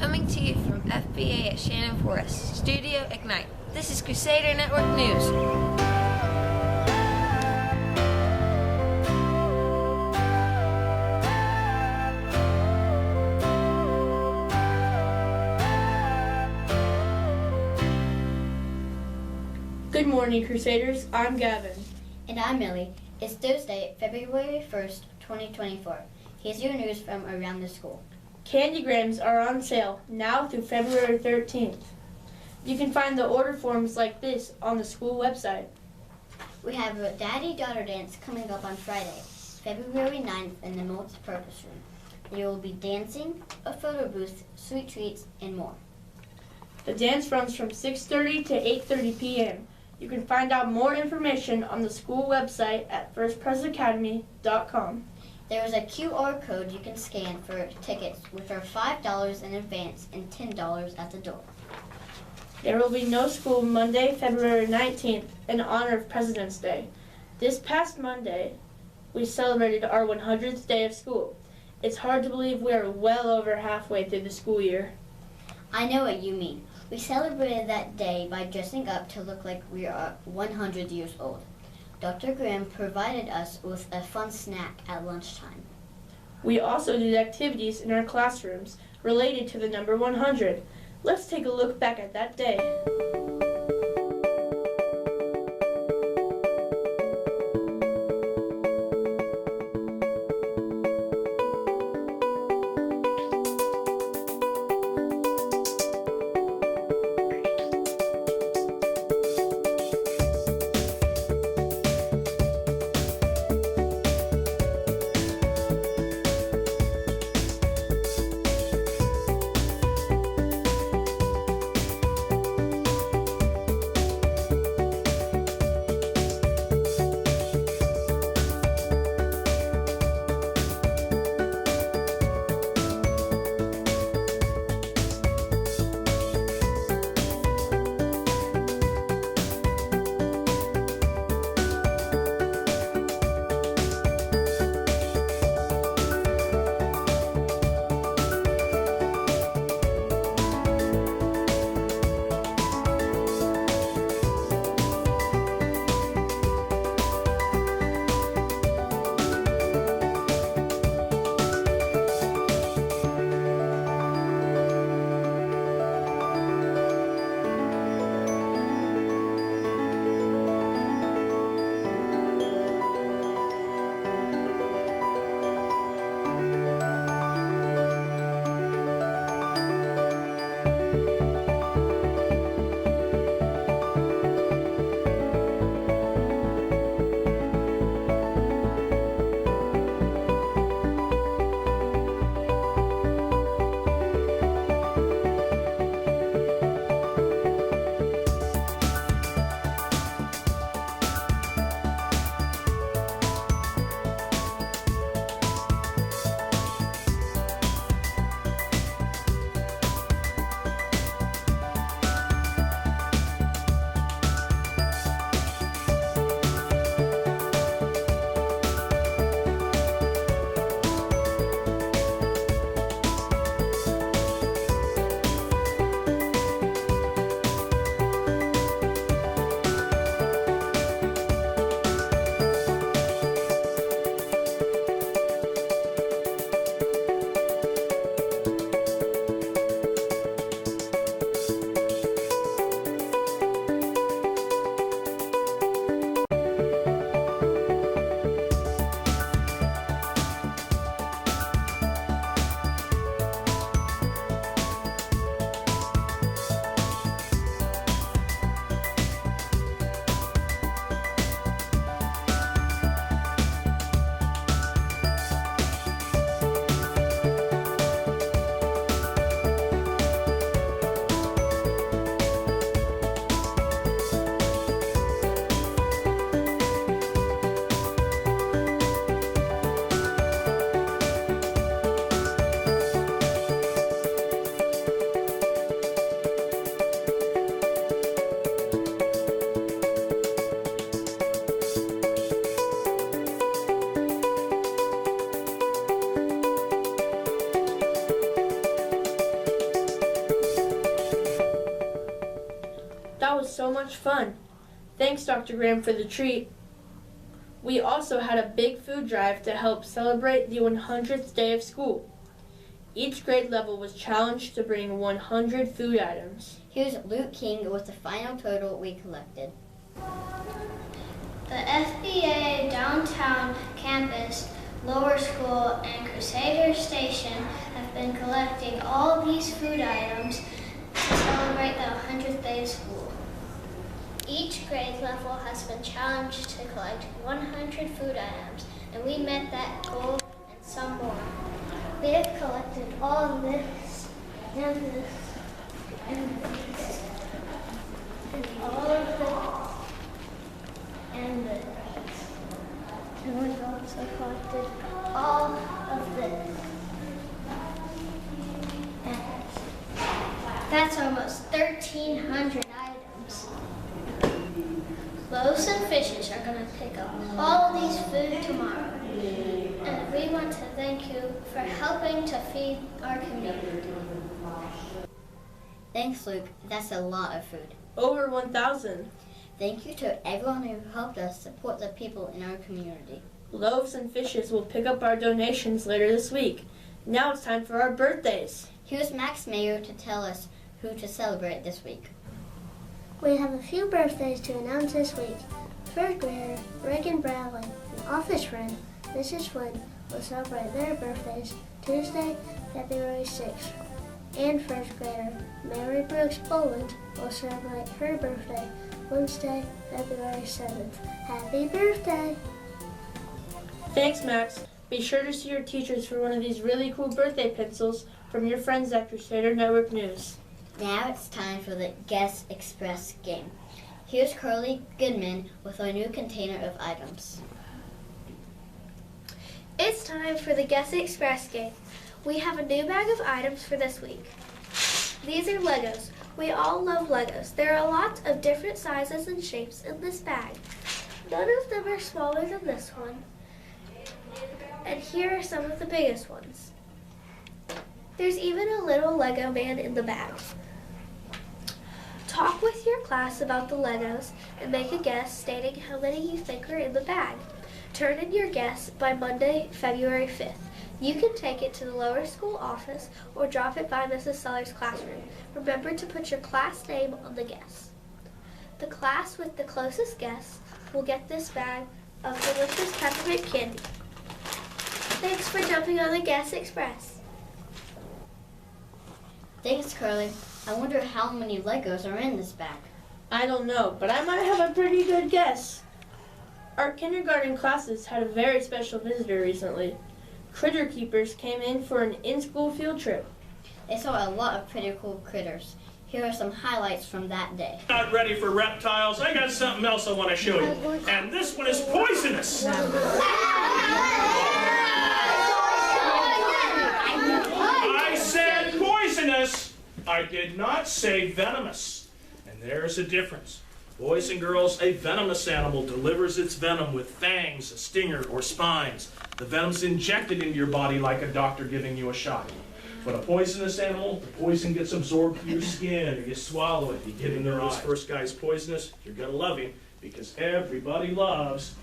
Coming to you from FBA at Shannon Forest, Studio Ignite. This is Crusader Network News. Good morning, Crusaders. I'm Gavin. And I'm Millie. It's Thursday, February 1st, 2024. Here's your news from around the school. Candygrams are on sale now through February 13th. You can find the order forms like this on the school website. We have a Daddy-Daughter Dance coming up on Friday, February 9th in the multi-purpose room. There will be dancing, a photo booth, sweet treats, and more. The dance runs from 6:30 to 8:30 p.m. You can find out more information on the school website at firstpresacademy.com. There is a QR code you can scan for tickets, which are $5 in advance and $10 at the door. There will be no school Monday, February 19th in honor of President's Day. This past Monday, we celebrated our 100th day of school. It's hard to believe we are well over halfway through the school year. I know what you mean. We celebrated that day by dressing up to look like we are 100 years old. Dr. Graham provided us with a fun snack at lunchtime. We also did activities in our classrooms related to the number 100. Let's take a look back at that day. was so much fun. Thanks, Dr. Graham, for the treat. We also had a big food drive to help celebrate the 100th day of school. Each grade level was challenged to bring 100 food items. Here's Luke King with the final total we collected. The FBA downtown campus, lower school, and Crusader station have been collecting all these food items to celebrate the 100th day of school. Each grade level has been challenged to collect 100 food items, and we met that goal and some more. We have collected all of this, and this, and this, and all of this, and this. And we've also collected all of this. And that's almost 1,300 items. Loaves and Fishes are going to pick up all of these food tomorrow. And we want to thank you for helping to feed our community. Thanks, Luke. That's a lot of food. Over 1,000. Thank you to everyone who helped us support the people in our community. Loaves and Fishes will pick up our donations later this week. Now it's time for our birthdays. Here's Max Mayer to tell us who to celebrate this week. We have a few birthdays to announce this week. Third grader Reagan Bradley, an office friend, Mrs. Flynn, will celebrate their birthdays Tuesday, February 6th. And first grader Mary Brooks Boland will celebrate her birthday Wednesday, February 7th. Happy birthday! Thanks, Max. Be sure to see your teachers for one of these really cool birthday pencils from your friends at Crusader Network News. Now it's time for the Guess Express game. Here's Carly Goodman with our new container of items. It's time for the Guess Express game. We have a new bag of items for this week. These are Legos. We all love Legos. There are lots of different sizes and shapes in this bag. None of them are smaller than this one. And here are some of the biggest ones. There's even a little Lego man in the bag. Talk with your class about the Legos and make a guess stating how many you think are in the bag. Turn in your guess by Monday, February 5th. You can take it to the lower school office or drop it by Mrs. Seller's classroom. Remember to put your class name on the guess. The class with the closest guess will get this bag of delicious peppermint candy. Thanks for jumping on the Guess Express. Thanks, Carly. I wonder how many Legos are in this bag. I don't know, but I might have a pretty good guess. Our kindergarten classes had a very special visitor recently. Critter keepers came in for an in-school field trip. They saw a lot of pretty cool critters. Here are some highlights from that day. Not ready for reptiles. I got something else I want to show you. And this one is poisonous. I said poisonous. I did not say venomous. And there's a difference. Boys and girls, a venomous animal delivers its venom with fangs, a stinger, or spines. The venom's injected into your body like a doctor giving you a shot. But a poisonous animal, the poison gets absorbed through your skin, or you swallow it, you get in your eye. This first guy's poisonous, you're gonna love him, because everybody loves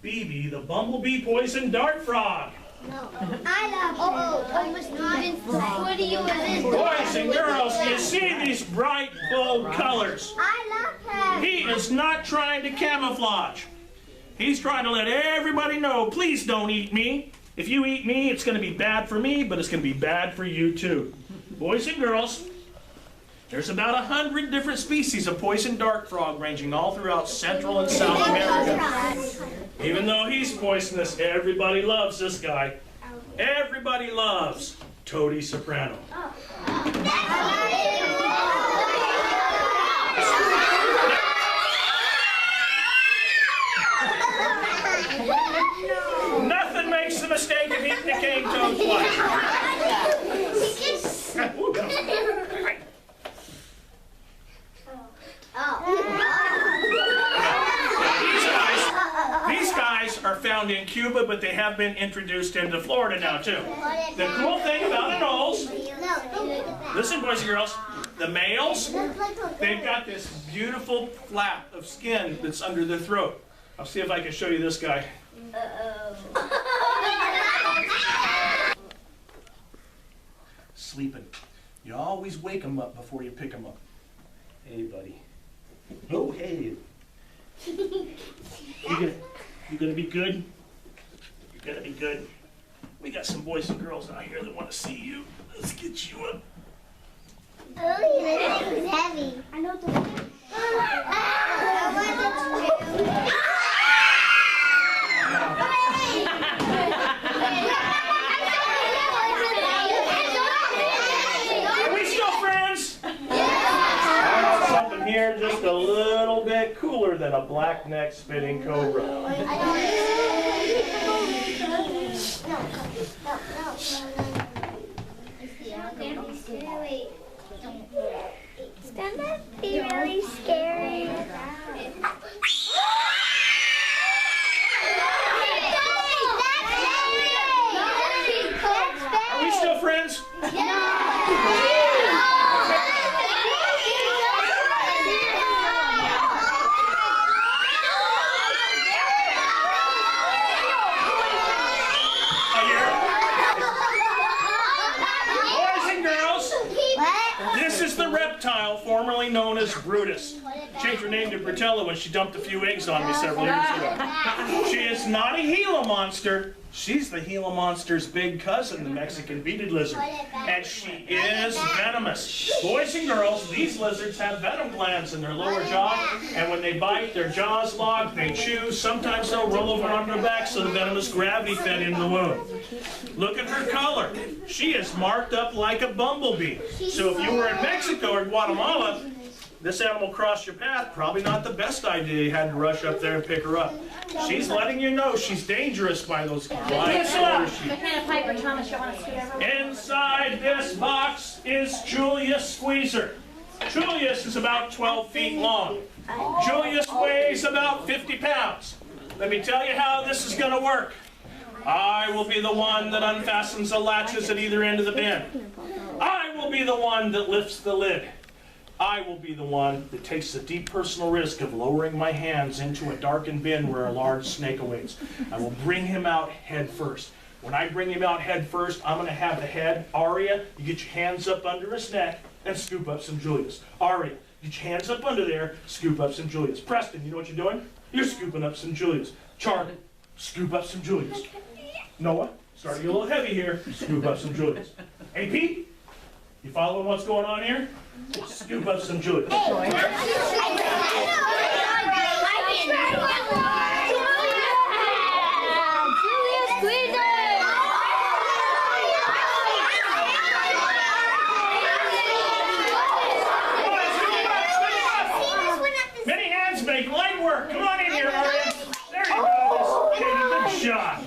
BB, the bumblebee poison dart frog. No. I love almost not in What do you want? Boys and girls, you see these bright, bold colors. I love him. He is not trying to camouflage. He's trying to let everybody know, please don't eat me. If you eat me, it's going to be bad for me, but it's going to be bad for you too. Boys and girls, there's about 100 different species of poison dart frog ranging all throughout Central and South America. Even though he's poisonous, everybody loves this guy. Everybody loves Toady Soprano. Nothing makes the mistake of eating a cane toad twice. These guys are found in Cuba, but they have been introduced into Florida now too. The cool thing about anoles, Listen, boys and girls, the males, they've got this beautiful flap of skin that's under their throat. I'll see if I can show you this guy. Sleeping. You always wake them up before you pick them up. Hey, buddy. Oh, hey. You gonna be good? You're gonna be good. We got some boys and girls out here that want to see you. Let's get you up. Oh, this is heavy. I know the Are we still friends? I got something here just a little bit cooler than a black-necked spitting cobra. Doesn't that be really scary? Are we still friends? Boys and girls, this is the reptile formerly known as Brutus. Changed her name to Britella when she dumped a few eggs on me several years ago. She is not a Gila monster. She's the Gila monster's big cousin, the Mexican beaded lizard. And she is venomous. Boys and girls, these lizards have venom glands in their lower jaw, and when they bite, their jaws lock, they chew. Sometimes they'll roll over on their back so the venomous gravity fed into the wound. Look at her color. She is marked up like a bumblebee. So if you were in Mexico or Guatemala, this animal crossed your path, probably not the best idea. You had to rush up there and pick her up. She's letting you know she's dangerous by those bright colors. Inside this box is Julius Squeezer. Julius is about 12 feet long. Julius weighs about 50 pounds. Let me tell you how this is going to work. I will be the one that unfastens the latches at either end of the bin. I will be the one that lifts the lid. I will be the one that takes the deep personal risk of lowering my hands into a darkened bin where a large snake awaits. I will bring him out head first. When I bring him out head first, I'm going to have the head. Aria, you get your hands up under his neck and scoop up some Julius. Aria, get your hands up under there, scoop up some Julius. Preston, you know what you're doing? You're scooping up some Julius. Charlie, scoop up some Julius. Noah, starting a little heavy here, scoop up some Julius. Hey, Pete, you following what's going on here? Scoop up some Julius. Many hands make light work. Come on in here, Aria. There you go. Good shot.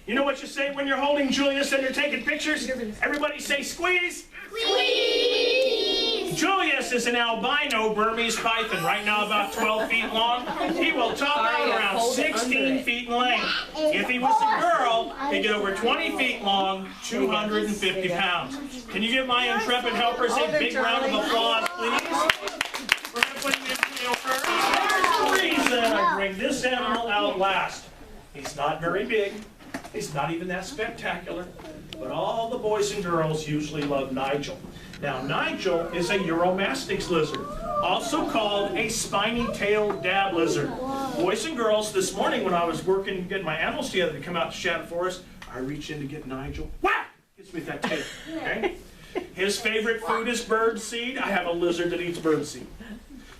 You know what you say when you're holding Julius and you're taking pictures? Everybody say squeeze. Squeeze! Julius is an albino Burmese python, right now about 12 feet long. He will top out around 16 feet in length. If he was a girl, he'd get over 20 feet long, 250 pounds. Can you give my intrepid helpers a big round of applause, please? We're going to put him in jail first. There's the reason I bring this animal out last. He's not very big. He's not even that spectacular. But all the boys and girls usually love Nigel. Now, Nigel is a Euromastix lizard, also called a spiny-tailed dab lizard. Boys and girls, this morning when I was working, getting my animals together to come out to Shannon Forest, I reached in to get Nigel. Whack! Gets me that tail. Okay? His favorite food is bird seed. I have a lizard that eats bird seed.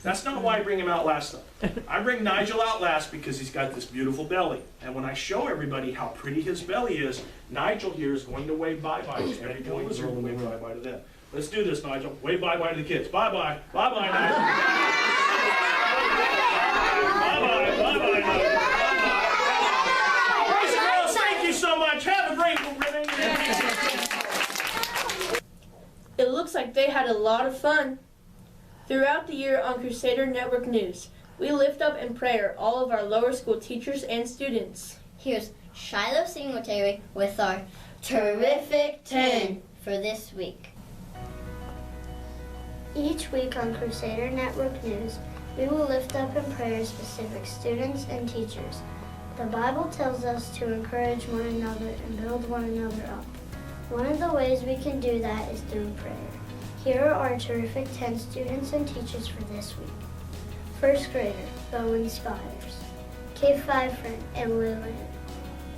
That's not why I bring him out last, though. I bring Nigel out last because he's got this beautiful belly. And when I show everybody how pretty his belly is, Nigel here is going to wave bye-bye to every boy and girl and wave bye-bye to them. Let's do this, Nigel. Wave bye-bye to the kids. Bye-bye. Bye-bye, Nigel. Bye-bye. Bye-bye, Nigel. Boys and girls, thank you so much. Have a great remainder. It looks like they had a lot of fun. Throughout the year on Crusader Network News, we lift up in prayer all of our lower school teachers and students. Here's Shiloh Singletary with our Terrific 10 for this week. Each week on Crusader Network News, we will lift up in prayer specific students and teachers. The Bible tells us to encourage one another and build one another up. One of the ways we can do that is through prayer. Here are our terrific 10 students and teachers for this week. First grader, Bowen Spires. K5 friend, Emily Lynn.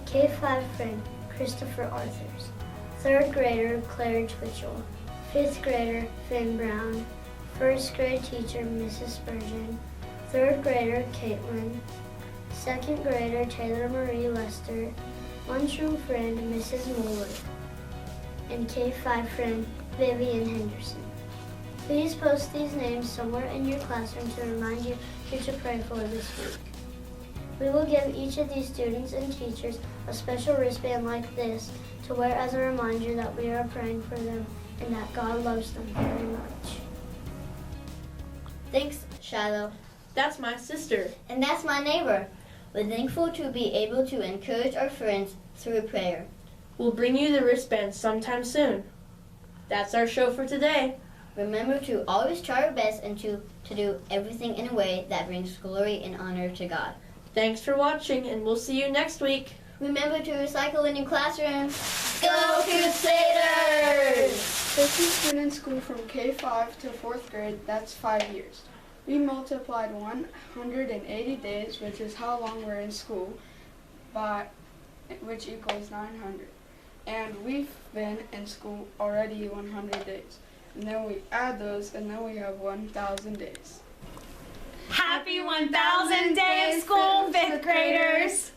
K5 friend, Christopher Arthurs. Third grader, Claire Twitchell. Fifth grader, Finn Brown. First grade teacher, Mrs. Spurgeon. Third grader, Caitlin. Second grader, Taylor Marie Lester. Lunchroom friend, Mrs. Mueller. And K5 friend, Vivian Henderson. Please post these names somewhere in your classroom to remind you who to pray for this week. We will give each of these students and teachers a special wristband like this to wear as a reminder that we are praying for them and that God loves them very much. Thanks, Shiloh. That's my sister. And that's my neighbor. We're thankful to be able to encourage our friends through prayer. We'll bring you the wristband sometime soon. That's our show for today. Remember to always try our best and to do everything in a way that brings glory and honor to God. Thanks for watching, and we'll see you next week. Remember to recycle in your classroom. Go Crusaders! 50 been in school from K5 to 4th grade, that's 5 years. We multiplied 180 days, which is how long we're in school, which equals 900. And we've been in school already 100 days. And then we add those, and then we have 1,000 days. Happy 1,000th day of school, 5th graders!